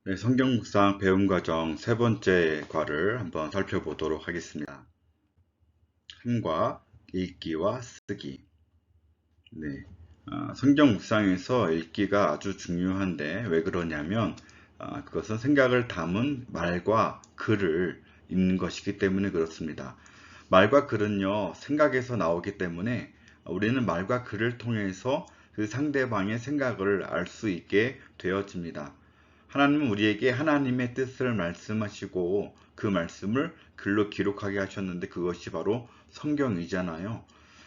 네, 성경 묵상 배움 과정 세 번째 과를 한번 살펴보도록 하겠습니다. 함과 읽기와 쓰기. 네, 성경 묵상에서 읽기가 아주 중요한데 왜 그러냐면 그것은 생각을 담은 말과 글을 읽는 것이기 때문에 그렇습니다. 말과 글은요, 생각에서 나오기 때문에 우리는 말과 글을 통해서 그 상대방의 생각을 알 수 있게 되어집니다. 하나님은 우리에게 하나님의 뜻을 말씀하시고 그 말씀을 글로 기록하게 하셨는데 그것이 바로 성경이잖아요.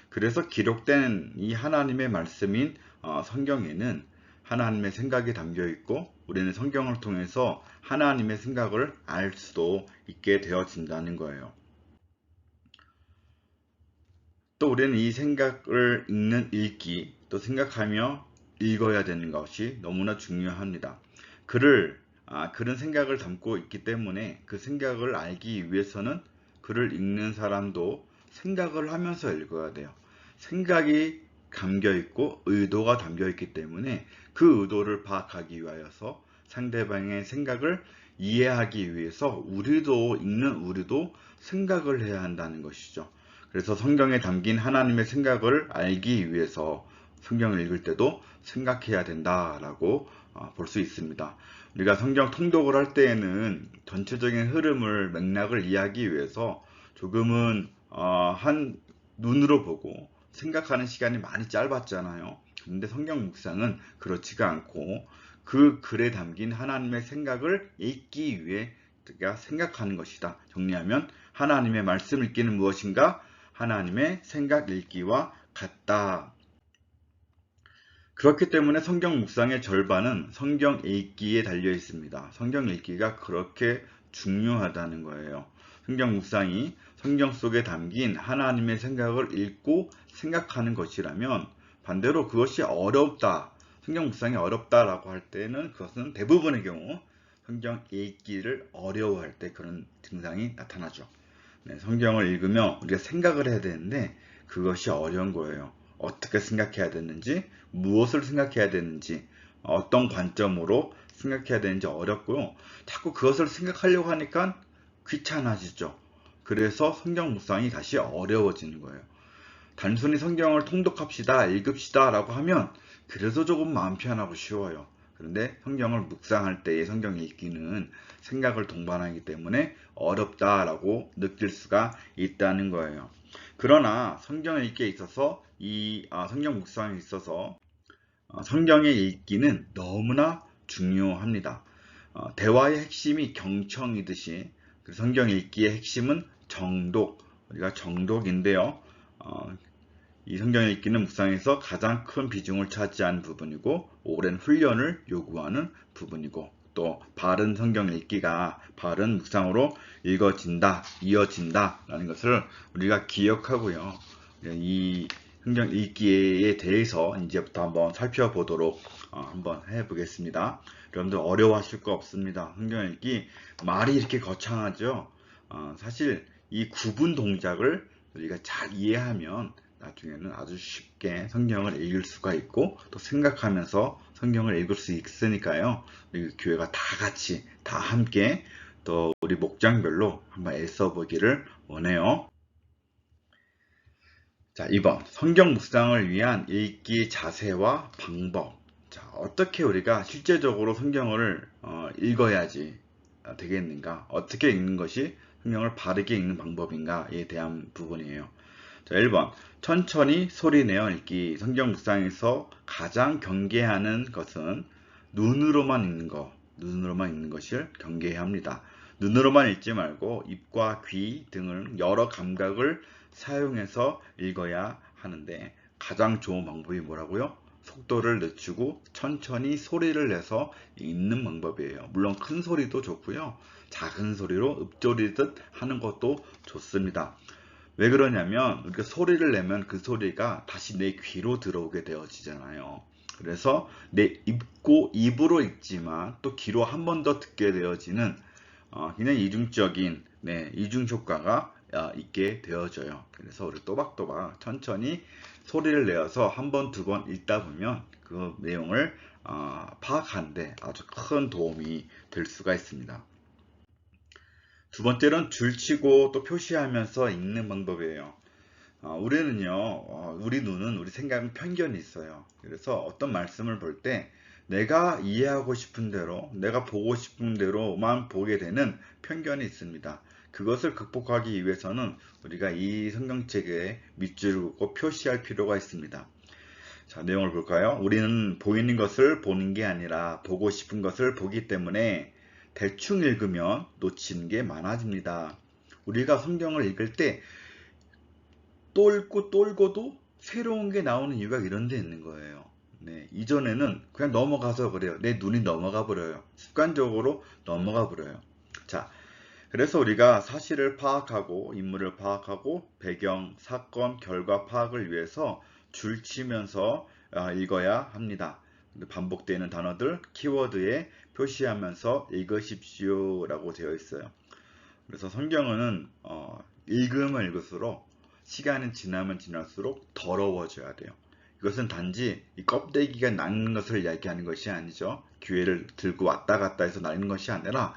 그래서 기록된 이 하나님의 말씀인 성경에는 하나님의 생각이 담겨 있고 우리는 성경을 통해서 하나님의 생각을 알 수도 있게 되어진다는 거예요. 또 우리는 이 생각을 읽는 읽기, 또 생각하며 읽어야 되는 것이 너무나 중요합니다. 글은 생각을 담고 있기 때문에 그 생각을 알기 위해서는 글을 읽는 사람도 생각을 하면서 읽어야 돼요. 생각이 담겨 있고 의도가 담겨 있기 때문에 그 의도를 파악하기 위하여서 상대방의 생각을 이해하기 위해서 읽는 우리도 생각을 해야 한다는 것이죠. 그래서 성경에 담긴 하나님의 생각을 알기 위해서 성경을 읽을 때도 생각해야 된다라고 볼 수 있습니다. 우리가 성경 통독을 할 때에는 전체적인 흐름을 맥락을 이해하기 위해서 조금은 한 눈으로 보고 생각하는 시간이 많이 짧았잖아요. 그런데 성경 묵상은 그렇지가 않고 그 글에 담긴 하나님의 생각을 읽기 위해 우리가 생각하는 것이다. 정리하면 하나님의 말씀 읽기는 무엇인가? 하나님의 생각 읽기와 같다. 그렇기 때문에 성경 묵상의 절반은 성경 읽기에 달려 있습니다. 성경 읽기가 그렇게 중요하다는 거예요. 성경 묵상이 성경 속에 담긴 하나님의 생각을 읽고 생각하는 것이라면 반대로 그것이 어렵다. 성경 묵상이 어렵다라고 할 때는 그것은 대부분의 경우 성경 읽기를 어려워할 때 그런 증상이 나타나죠. 네, 성경을 읽으며 우리가 생각을 해야 되는데 그것이 어려운 거예요. 어떻게 생각해야 되는지, 무엇을 생각해야 되는지, 어떤 관점으로 생각해야 되는지 어렵고요. 자꾸 그것을 생각하려고 하니까 귀찮아지죠. 그래서 성경 묵상이 다시 어려워지는 거예요. 단순히 성경을 통독합시다, 읽읍시다 라고 하면 그래도 조금 마음 편하고 쉬워요. 그런데 성경을 묵상할 때의 성경 읽기는 생각을 동반하기 때문에 어렵다라고 느낄 수가 있다는 거예요. 그러나 성경 읽기에 있어서 성경 묵상에 있어서 성경의 읽기는 너무나 중요합니다. 대화의 핵심이 경청이듯이 성경 읽기의 핵심은 정독, 우리가 정독인데요. 이 성경 읽기는 묵상에서 가장 큰 비중을 차지하는 부분이고 오랜 훈련을 요구하는 부분이고 또 바른 성경 읽기가 바른 묵상으로 읽어진다, 이어진다 라는 것을 우리가 기억하고요. 이 성경 읽기에 대해서 이제부터 한번 살펴보도록 한번 해보겠습니다. 여러분들 어려워하실 거 없습니다. 성경 읽기 말이 이렇게 거창하죠. 사실 이 구분 동작을 우리가 잘 이해하면 나중에는 아주 쉽게 성경을 읽을 수가 있고 또 생각하면서 성경을 읽을 수 있으니까요. 우리 교회가 다 같이 다 함께 또 우리 목장별로 한번 애써 보기를 원해요. 자, 2번 성경 묵상을 위한 읽기 자세와 방법. 자, 어떻게 우리가 실제적으로 성경을 읽어야지 되겠는가? 어떻게 읽는 것이 성경을 바르게 읽는 방법인가에 대한 부분이에요. 자, 1번 천천히 소리내어 읽기. 성경 묵상에서 가장 경계하는 것은 눈으로만 읽는 것을 경계해야 합니다. 눈으로만 읽지 말고 입과 귀 등을 여러 감각을 사용해서 읽어야 하는데 가장 좋은 방법이 뭐라고요? 속도를 늦추고 천천히 소리를 내서 읽는 방법이에요. 물론 큰 소리도 좋고요. 작은 소리로 읊조리듯 하는 것도 좋습니다. 왜 그러냐면 우리가 소리를 내면 그 소리가 다시 내 귀로 들어오게 되어지잖아요. 그래서 내 입으로 읽지만 또 귀로 한 번 더 듣게 되어지는 굉장히 이중적인 이중 효과가 있게 되어져요. 그래서 우리 또박또박 천천히 소리를 내어서 한 번, 두 번 읽다 보면 그 내용을 파악하는데 아주 큰 도움이 될 수가 있습니다. 두 번째는 줄치고 또 표시하면서 읽는 방법이에요. 우리 눈은, 우리 생각은 편견이 있어요. 그래서 어떤 말씀을 볼 때 내가 이해하고 싶은 대로, 내가 보고 싶은 대로만 보게 되는 편견이 있습니다. 그것을 극복하기 위해서는 우리가 이 성경책에 밑줄을 긋고 표시할 필요가 있습니다. 자, 내용을 볼까요? 우리는 보이는 것을 보는 게 아니라 보고 싶은 것을 보기 때문에 대충 읽으면 놓치는 게 많아집니다. 우리가 성경을 읽을 때 또 읽고 또 읽어도 새로운 게 나오는 이유가 이런 데 있는 거예요. 네, 이전에는 그냥 넘어가서 그래요. 내 눈이 넘어가 버려요. 습관적으로 넘어가 버려요. 자, 그래서 우리가 사실을 파악하고 인물을 파악하고 배경, 사건, 결과 파악을 위해서 줄치면서 읽어야 합니다. 반복되는 단어들, 키워드에 표시하면서 읽으십시오 라고 되어 있어요. 그래서 성경은 읽으면 읽을수록 시간이 지나면 지날수록 더러워져야 돼요. 이것은 단지 이 껍데기가 낡는 것을 이야기하는 것이 아니죠. 기회를 들고 왔다 갔다 해서 낡는 것이 아니라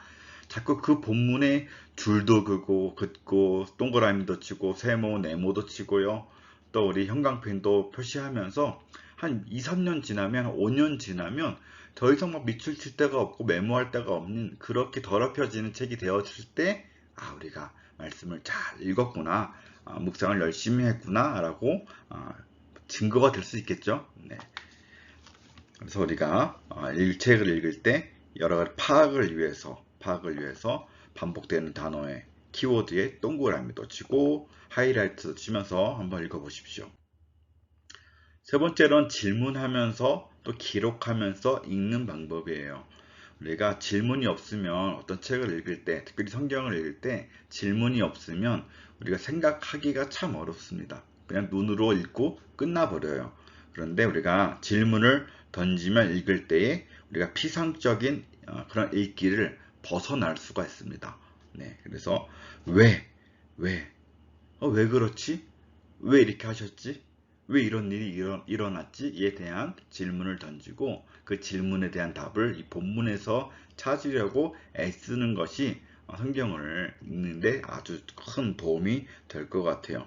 자꾸 그 본문에 줄도 긋고 동그라미도 치고 세모, 네모도 치고요. 또 우리 형광펜도 표시하면서 한 2, 3년 지나면, 5년 지나면 더 이상 막 밑줄 칠 데가 없고 메모할 데가 없는 그렇게 더럽혀지는 책이 되었을 때 우리가 말씀을 잘 읽었구나, 묵상을 열심히 했구나 라고 증거가 될 수 있겠죠. 네. 그래서 우리가 책을 읽을 때 여러 가지 파악을 위해서 반복되는 단어에 키워드에 동그라미도 치고 하이라이트도 치면서 한번 읽어보십시오. 세 번째로는 질문하면서 또 기록하면서 읽는 방법이에요. 우리가 질문이 없으면 어떤 책을 읽을 때, 특별히 성경을 읽을 때 질문이 없으면 우리가 생각하기가 참 어렵습니다. 그냥 눈으로 읽고 끝나버려요. 그런데 우리가 질문을 던지면 읽을 때에 우리가 피상적인 그런 읽기를 벗어날 수가 있습니다. 네, 그래서 왜 그렇지? 왜 이렇게 하셨지? 왜 이런 일이 일어났지?에 대한 질문을 던지고 그 질문에 대한 답을 이 본문에서 찾으려고 애쓰는 것이 성경을 읽는데 아주 큰 도움이 될 것 같아요.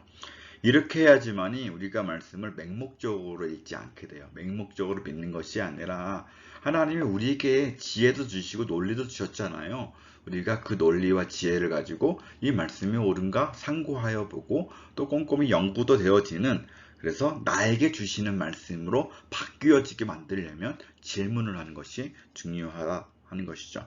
이렇게 해야지만이 우리가 말씀을 맹목적으로 읽지 않게 돼요. 맹목적으로 믿는 것이 아니라 하나님이 우리에게 지혜도 주시고 논리도 주셨잖아요. 우리가 그 논리와 지혜를 가지고 이 말씀이 옳은가 상고하여 보고 또 꼼꼼히 연구도 되어지는, 그래서 나에게 주시는 말씀으로 바뀌어지게 만들려면 질문을 하는 것이 중요하다 하는 것이죠.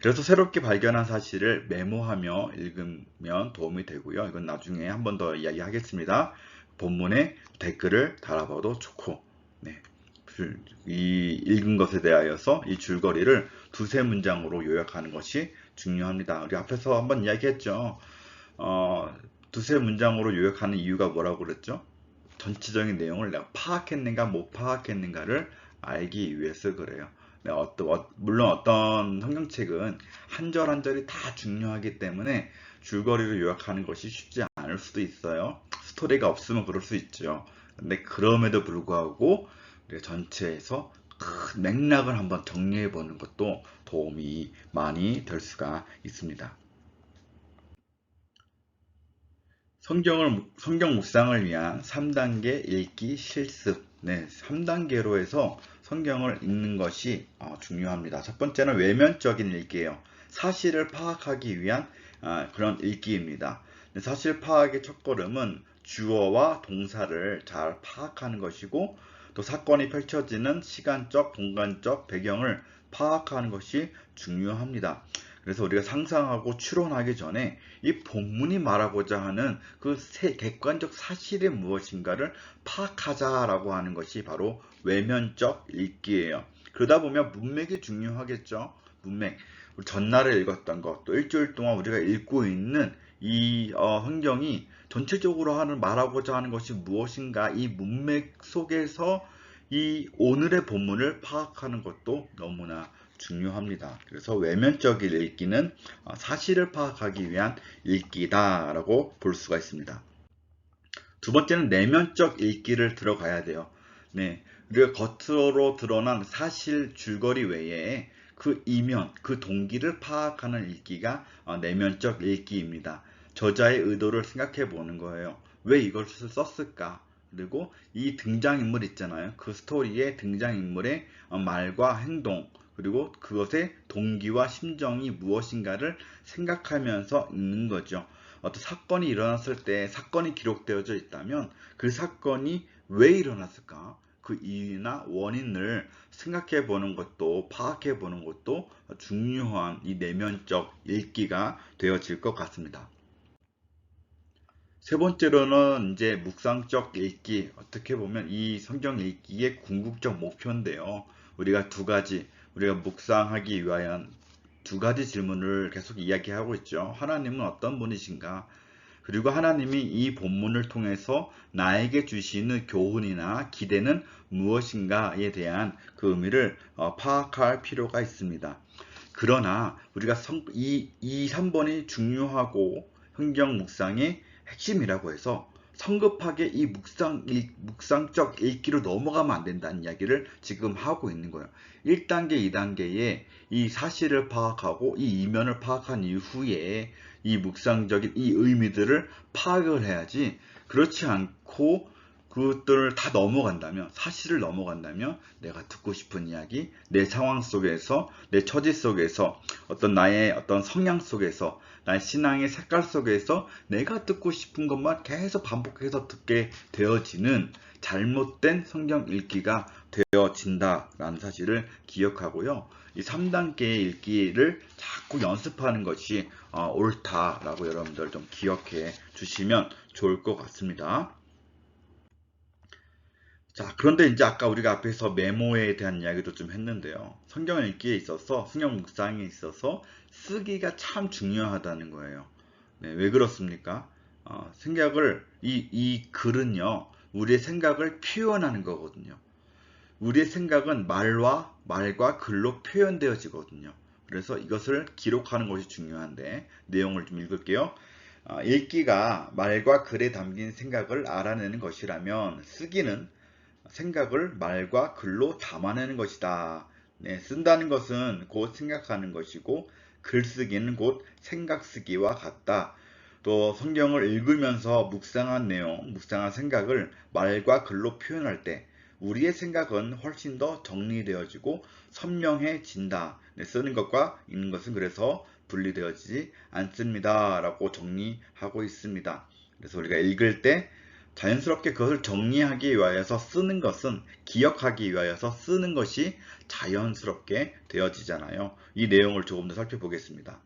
그래서 새롭게 발견한 사실을 메모하며 읽으면 도움이 되고요. 이건 나중에 한 번 더 이야기하겠습니다. 본문에 댓글을 달아봐도 좋고, 네. 이 읽은 것에 대하여서 이 줄거리를 두세 문장으로 요약하는 것이 중요합니다. 우리 앞에서 한번 이야기했죠. 두세 문장으로 요약하는 이유가 뭐라고 그랬죠? 전체적인 내용을 내가 파악했는가 못 파악했는가를 알기 위해서 그래요. 물론 어떤 성경책은 한 절 한 절이 다 중요하기 때문에 줄거리를 요약하는 것이 쉽지 않을 수도 있어요. 스토리가 없으면 그럴 수 있죠. 근데 그럼에도 불구하고 우리가 전체에서 큰 맥락을 한번 정리해 보는 것도 도움이 많이 될 수가 있습니다. 성경 묵상을 위한 3단계 읽기 실습. 네, 3단계로 해서 성경을 읽는 것이 중요합니다. 첫 번째는 외면적인 읽기예요. 사실을 파악하기 위한 그런 읽기입니다. 사실 파악의 첫걸음은 주어와 동사를 잘 파악하는 것이고, 또 사건이 펼쳐지는 시간적, 공간적 배경을 파악하는 것이 중요합니다. 그래서 우리가 상상하고 추론하기 전에 이 본문이 말하고자 하는 그 객관적 사실이 무엇인가를 파악하자라고 하는 것이 바로 외면적 읽기예요. 그러다 보면 문맥이 중요하겠죠. 문맥. 전날에 읽었던 것, 또 일주일 동안 우리가 읽고 있는 이 성경이 전체적으로 말하고자 하는 것이 무엇인가, 이 문맥 속에서 이 오늘의 본문을 파악하는 것도 너무나 중요합니다. 그래서 외면적인 읽기는 사실을 파악하기 위한 읽기다라고 볼 수가 있습니다. 두 번째는 내면적 읽기를 들어가야 돼요. 네, 우리가 겉으로 드러난 사실 줄거리 외에 그 이면, 그 동기를 파악하는 읽기가 내면적 읽기입니다. 저자의 의도를 생각해 보는 거예요. 왜 이걸 썼을까? 그리고 이 등장인물 있잖아요. 그 스토리의 등장인물의 말과 행동, 그리고 그것의 동기와 심정이 무엇인가를 생각하면서 읽는 거죠. 어떤 사건이 일어났을 때 사건이 기록되어져 있다면 그 사건이 왜 일어났을까? 그 이유나 원인을 생각해 보는 것도 파악해 보는 것도 중요한 이 내면적 읽기가 되어질 것 같습니다. 세 번째로는 이제 묵상적 읽기, 어떻게 보면 이 성경 읽기의 궁극적 목표인데요. 우리가 우리가 묵상하기 위한 두 가지 질문을 계속 이야기하고 있죠. 하나님은 어떤 분이신가? 그리고 하나님이 이 본문을 통해서 나에게 주시는 교훈이나 기대는 무엇인가에 대한 그 의미를 파악할 필요가 있습니다. 그러나 우리가 이 3번이 중요하고 성경 묵상의 핵심이라고 해서 성급하게 이 묵상적 읽기로 넘어가면 안 된다는 이야기를 지금 하고 있는 거예요. 1단계, 2단계에 이 사실을 파악하고 이 이면을 파악한 이후에 이 묵상적인 이 의미들을 파악을 해야지, 그렇지 않고 그것들을 다 넘어간다면, 사실을 넘어간다면 내가 듣고 싶은 이야기, 내 상황 속에서, 내 처지 속에서, 나의 어떤 성향 속에서, 나의 신앙의 색깔 속에서 내가 듣고 싶은 것만 계속 반복해서 듣게 되어지는 잘못된 성경 읽기가 되어진다라는 사실을 기억하고요. 이 3단계의 읽기를 자꾸 연습하는 것이 옳다라고 여러분들 좀 기억해 주시면 좋을 것 같습니다. 자, 그런데 이제 아까 우리가 앞에서 메모에 대한 이야기도 좀 했는데요. 성경 읽기에 있어서, 성경 묵상에 있어서 쓰기가 참 중요하다는 거예요. 네, 왜 그렇습니까? 이 글은요, 우리의 생각을 표현하는 거거든요. 우리의 생각은 말과 글로 표현되어지거든요. 그래서 이것을 기록하는 것이 중요한데, 내용을 좀 읽을게요. 읽기가 말과 글에 담긴 생각을 알아내는 것이라면 쓰기는 생각을 말과 글로 담아내는 것이다. 네, 쓴다는 것은 곧 생각하는 것이고 글쓰기는 곧 생각 쓰기와 같다. 또 성경을 읽으면서 묵상한 내용, 묵상한 생각을 말과 글로 표현할 때 우리의 생각은 훨씬 더 정리되어지고 선명해진다. 네, 쓰는 것과 읽는 것은 그래서 분리되어지지 않습니다. 라고 정리하고 있습니다. 그래서 우리가 읽을 때 자연스럽게 그것을 정리하기 위하여서 쓰는 것은, 기억하기 위하여서 쓰는 것이 자연스럽게 되어지잖아요. 이 내용을 조금 더 살펴보겠습니다.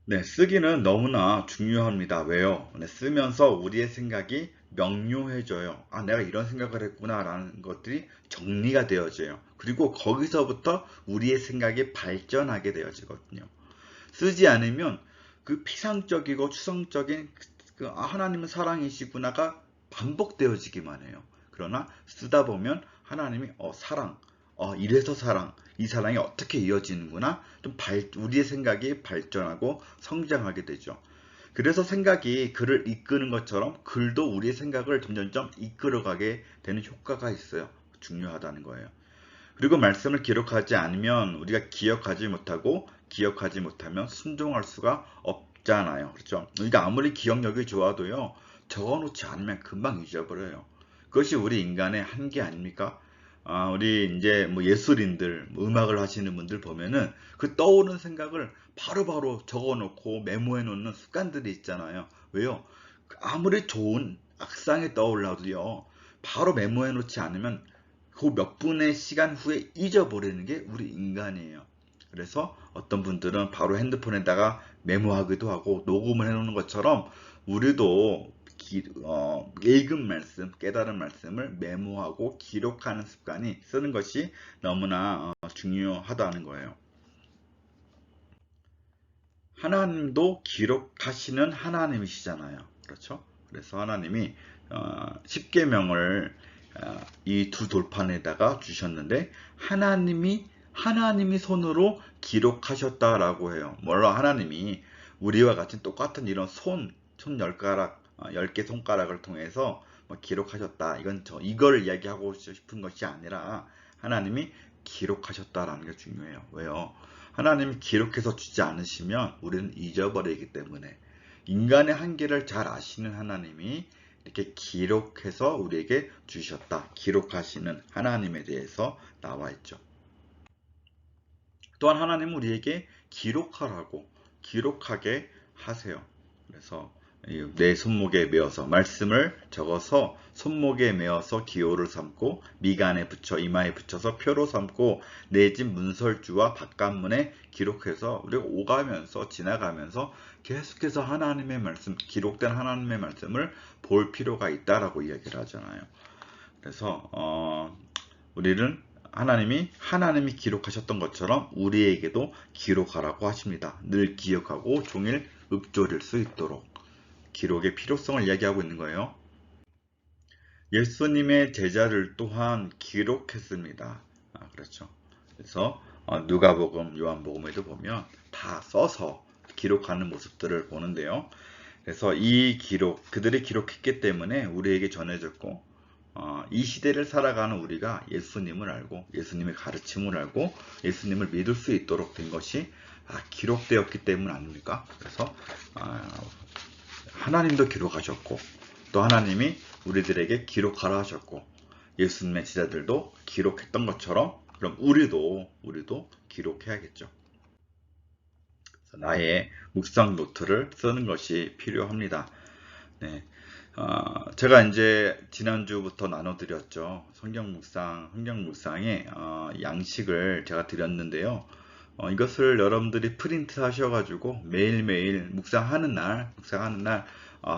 네, 쓰기는 너무나 중요합니다. 왜요? 네, 쓰면서 우리의 생각이 명료해져요. 아, 내가 이런 생각을 했구나 라는 것들이 정리가 되어져요. 그리고 거기서부터 우리의 생각이 발전하게 되어지거든요. 쓰지 않으면 그 피상적이고 추상적인 하나님은 사랑이시구나가 반복되어지기만 해요. 그러나 쓰다 보면 하나님이 사랑, 이래서 사랑, 이 사랑이 어떻게 이어지는구나, 우리의 생각이 발전하고 성장하게 되죠. 그래서 생각이 글을 이끄는 것처럼 글도 우리의 생각을 점점점 이끌어가게 되는 효과가 있어요. 중요하다는 거예요. 그리고 말씀을 기록하지 않으면 우리가 기억하지 못하면 순종할 수가 없잖아요. 그렇죠? 우리가 아무리 기억력이 좋아도요, 적어놓지 않으면 금방 잊어버려요. 그것이 우리 인간의 한계 아닙니까? 우리 이제 뭐 예술인들, 음악을 하시는 분들 보면은 그 떠오르는 생각을 바로바로 적어놓고 메모해 놓는 습관들이 있잖아요. 왜요? 아무리 좋은 악상이 떠올라도요, 바로 메모해 놓지 않으면 그 몇 분의 시간 후에 잊어버리는 게 우리 인간이에요. 그래서 어떤 분들은 바로 핸드폰에다가 메모하기도 하고 녹음을 해놓는 것처럼 우리도 읽은 말씀, 깨달은 말씀을 메모하고 기록하는 습관이, 쓰는 것이 너무나 중요하다는 거예요. 하나님도 기록하시는 하나님이시잖아요. 그렇죠? 그래서 하나님이 10계명을 이 두 돌판에다가 주셨는데 하나님이 손으로 기록하셨다라고 해요. 물론 하나님이 우리와 같이 똑같은 이런 손 10가락, 10개 손가락을 통해서 뭐 기록하셨다. 이걸 이야기하고 싶은 것이 아니라 하나님이 기록하셨다라는 게 중요해요. 왜요? 하나님이 기록해서 주지 않으시면 우리는 잊어버리기 때문에 인간의 한계를 잘 아시는 하나님이 이렇게 기록해서 우리에게 주셨다. 기록하시는 하나님에 대해서 나와 있죠. 또한 하나님은 우리에게 기록하게 하세요. 그래서 내 손목에 메어서 말씀을 적어서 손목에 메어서 기호를 삼고 미간에 붙여 이마에 붙여서 표로 삼고 내 집 문설주와 바깥문에 기록해서 우리가 오가면서 지나가면서 계속해서 하나님의 말씀, 기록된 하나님의 말씀을 볼 필요가 있다라고 이야기를 하잖아요. 그래서 우리는 하나님이 기록하셨던 것처럼 우리에게도 기록하라고 하십니다. 늘 기억하고 종일 읊조릴 수 있도록 기록의 필요성을 이야기하고 있는 거예요. 예수님의 제자들 또한 기록했습니다. 그렇죠. 그래서 누가복음, 요한복음에도 보면 다 써서 기록하는 모습들을 보는데요. 그래서 이 그들이 기록했기 때문에 우리에게 전해졌고 이 시대를 살아가는 우리가 예수님을 알고 예수님의 가르침을 알고 예수님을 믿을 수 있도록 된 것이 기록되었기 때문 아닙니까? 그래서 하나님도 기록하셨고 또 하나님이 우리들에게 기록하라 하셨고 예수님의 제자들도 기록했던 것처럼 그럼 우리도 기록해야겠죠. 나의 묵상 노트를 쓰는 것이 필요합니다. 네. 제가 이제 지난주부터 나눠드렸죠. 성경 묵상의 양식을 제가 드렸는데요. 이것을 여러분들이 프린트 하셔가지고 매일매일 묵상하는 날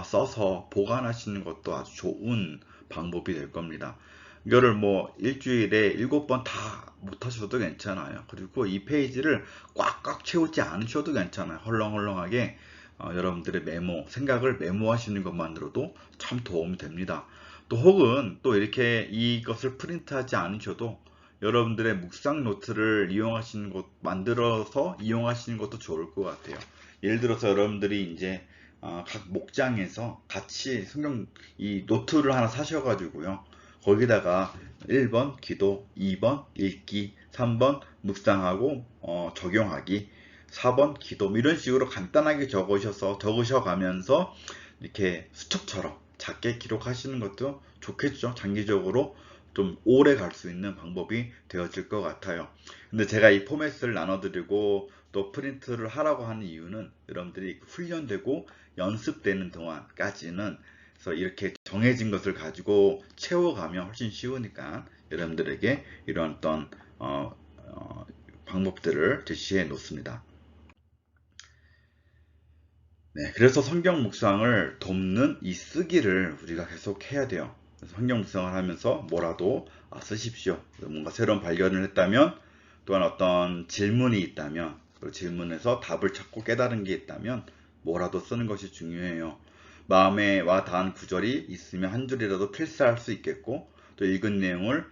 써서 보관하시는 것도 아주 좋은 방법이 될 겁니다. 이거를 뭐 일주일에 7번 다 못하셔도 괜찮아요. 그리고 이 페이지를 꽉꽉 채우지 않으셔도 괜찮아요. 헐렁헐렁하게 여러분들의 생각을 메모하시는 것만으로도 참 도움이 됩니다. 또 혹은 또 이렇게 이것을 프린트하지 않으셔도 여러분들의 묵상 노트를 만들어서 이용하시는 것도 좋을 것 같아요. 예를 들어서 여러분들이 이제 각 목장에서 같이 이 노트를 하나 사셔가지고요. 거기다가 1번 기도, 2번 읽기, 3번 묵상하고 적용하기, 4번 기도 이런 식으로 간단하게 적으셔가면서 이렇게 수첩처럼 작게 기록하시는 것도 좋겠죠. 장기적으로 좀 오래 갈 수 있는 방법이 되어질 것 같아요. 근데 제가 이 포맷을 나눠드리고 또 프린트를 하라고 하는 이유는 여러분들이 훈련되고 연습되는 동안까지는 그래서 이렇게 정해진 것을 가지고 채워가면 훨씬 쉬우니까 여러분들에게 이런 어떤 방법들을 제시해 놓습니다. 네, 그래서 성경 묵상을 돕는 이 쓰기를 우리가 계속 해야 돼요. 성경 묵상을 하면서 뭐라도 쓰십시오. 뭔가 새로운 발견을 했다면, 또한 어떤 질문이 있다면, 그 질문에서 답을 찾고 깨달은 게 있다면 뭐라도 쓰는 것이 중요해요. 마음에 와 닿은 구절이 있으면 한 줄이라도 필사할 수 있겠고, 또 읽은 내용을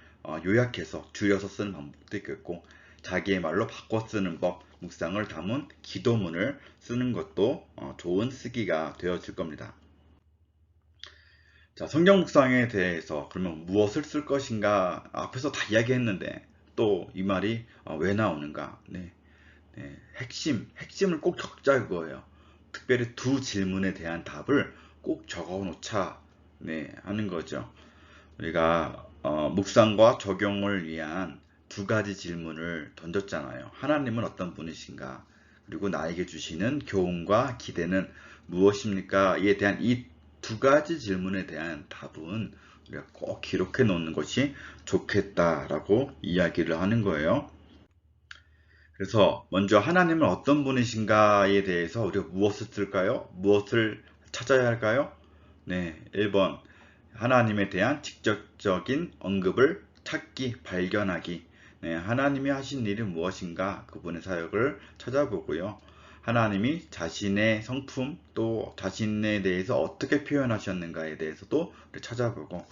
요약해서 줄여서 쓰는 방법도 있겠고, 자기의 말로 바꿔 쓰는 법, 묵상을 담은 기도문을 쓰는 것도 좋은 쓰기가 되어질 겁니다. 자, 성경 묵상에 대해서 그러면 무엇을 쓸 것인가 앞에서 다 이야기했는데 또 이 말이 왜 나오는가? 네, 핵심을 꼭 적자 그거예요. 특별히 두 질문에 대한 답을 꼭 적어 놓자 하는 거죠. 우리가 묵상과 적용을 위한 두 가지 질문을 던졌잖아요. 하나님은 어떤 분이신가? 그리고 나에게 주시는 교훈과 기대는 무엇입니까? 이에 대한 이 두 가지 질문에 대한 답은 우리가 꼭 기록해 놓는 것이 좋겠다라고 이야기를 하는 거예요. 그래서 먼저 하나님은 어떤 분이신가에 대해서 우리가 무엇을 쓸까요? 무엇을 찾아야 할까요? 네, 1번 하나님에 대한 직접적인 언급을 찾기, 발견하기. 네, 하나님이 하신 일이 무엇인가 그분의 사역을 찾아보고요. 하나님이 자신의 성품 또 자신에 대해서 어떻게 표현하셨는가에 대해서도 찾아보고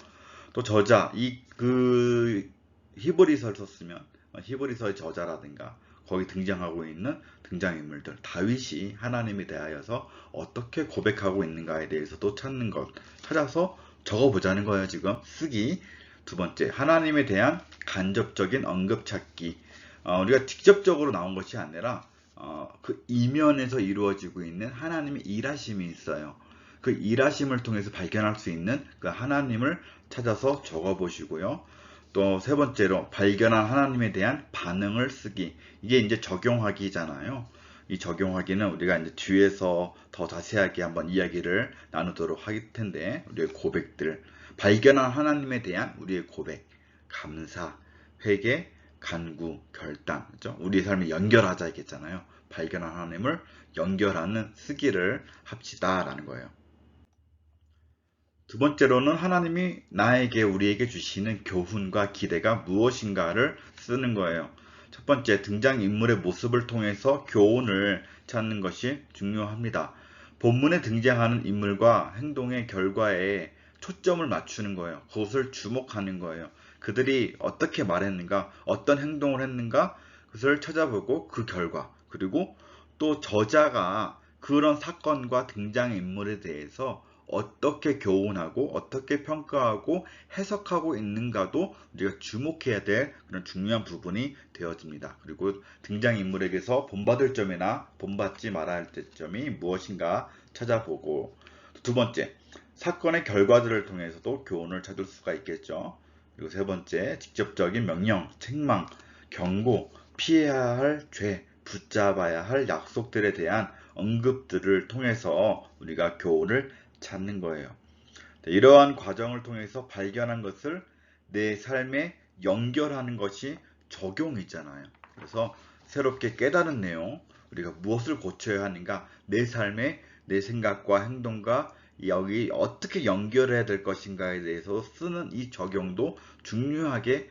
또 저자 그 히브리서를 썼으면 히브리서의 저자라든가 거기 등장하고 있는 등장인물들 다윗이 하나님에 대하여서 어떻게 고백하고 있는가에 대해서도 찾아서 적어보자는 거예요. 지금 쓰기. 두 번째, 하나님에 대한 간접적인 언급 찾기. 우리가 직접적으로 나온 것이 아니라 그 이면에서 이루어지고 있는 하나님의 일하심이 있어요. 그 일하심을 통해서 발견할 수 있는 그 하나님을 찾아서 적어보시고요. 또 세 번째로 발견한 하나님에 대한 반응을 쓰기. 이게 이제 적용하기잖아요. 이 적용하기는 우리가 이제 뒤에서 더 자세하게 한번 이야기를 나누도록 할 텐데, 우리의 고백들, 발견한 하나님에 대한 우리의 고백, 감사, 회개, 간구, 결단, 그죠? 우리의 삶에 연결하자 했잖아요. 발견한 하나님을 연결하는 쓰기를 합시다라는 거예요. 두 번째로는 하나님이 나에게 우리에게 주시는 교훈과 기대가 무엇인가를 쓰는 거예요. 첫 번째, 등장인물의 모습을 통해서 교훈을 찾는 것이 중요합니다. 본문에 등장하는 인물과 행동의 결과에 초점을 맞추는 거예요. 그것을 주목하는 거예요. 그들이 어떻게 말했는가, 어떤 행동을 했는가, 그것을 찾아보고 그 결과, 그리고 또 저자가 그런 사건과 등장인물에 대해서 어떻게 교훈하고 어떻게 평가하고 해석하고 있는가도 우리가 주목해야 될 그런 중요한 부분이 되어집니다. 그리고 등장인물에게서 본받을 점이나 본받지 말아야 할 점이 무엇인가 찾아보고, 두 번째, 사건의 결과들을 통해서도 교훈을 찾을 수가 있겠죠. 그리고 세 번째, 직접적인 명령, 책망, 경고, 피해야 할 죄, 붙잡아야 할 약속들에 대한 언급들을 통해서 우리가 교훈을 찾는 거예요. 이러한 과정을 통해서 발견한 것을 내 삶에 연결하는 것이 적용이잖아요. 그래서 새롭게 깨달은 내용, 우리가 무엇을 고쳐야 하는가, 내 삶에 내 생각과 행동과 여기 어떻게 연결해야 될 것인가에 대해서 쓰는 이 적용도 중요하게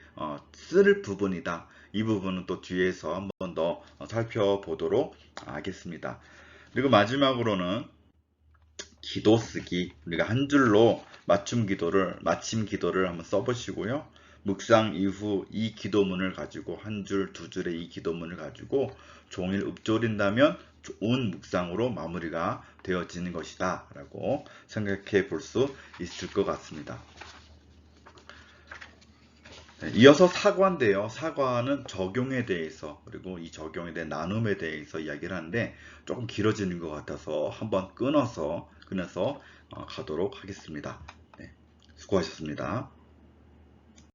쓸 부분이다. 이 부분은 또 뒤에서 한 번 더 살펴보도록 하겠습니다. 그리고 마지막으로는 기도 쓰기. 우리가 한 줄로 마침 기도를 한번 써보시고요. 묵상 이후 이 기도문을 가지고 한 줄, 두 줄의 이 기도문을 가지고 종일 읊조린다면 좋은 묵상으로 마무리가 되어지는 것이다 라고 생각해 볼 수 있을 것 같습니다. 이어서 사과인데요. 사과는 적용에 대해서, 그리고 이 적용에 대한 나눔에 대해서 이야기를 하는데 조금 길어지는 것 같아서 한번 끊어서 가도록 하겠습니다. 네, 수고하셨습니다.